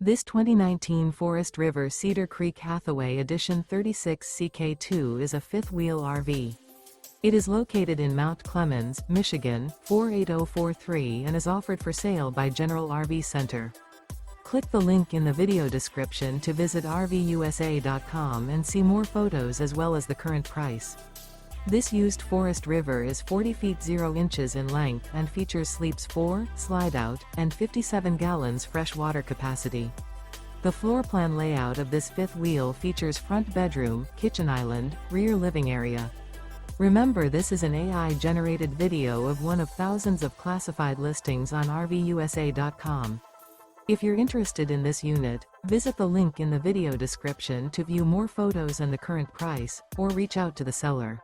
This 2019 Forest River Cedar Creek Hathaway Edition 36CK2 is a fifth-wheel RV. It is located in Mount Clemens, Michigan, 48043 and is offered for sale by General RV Center. Click the link in the video description to visit RVUSA.com and see more photos as well as the current price. This used Forest River is 40 feet 0 inches in length and features sleeps 4, Slideout, and 57 gallons fresh water capacity. The floor plan layout of this fifth wheel features front bedroom, kitchen island, rear living area. Remember, this is an AI-generated video of one of thousands of classified listings on RVUSA.com. If you're interested in this unit, visit the link in the video description to view more photos and the current price, or reach out to the seller.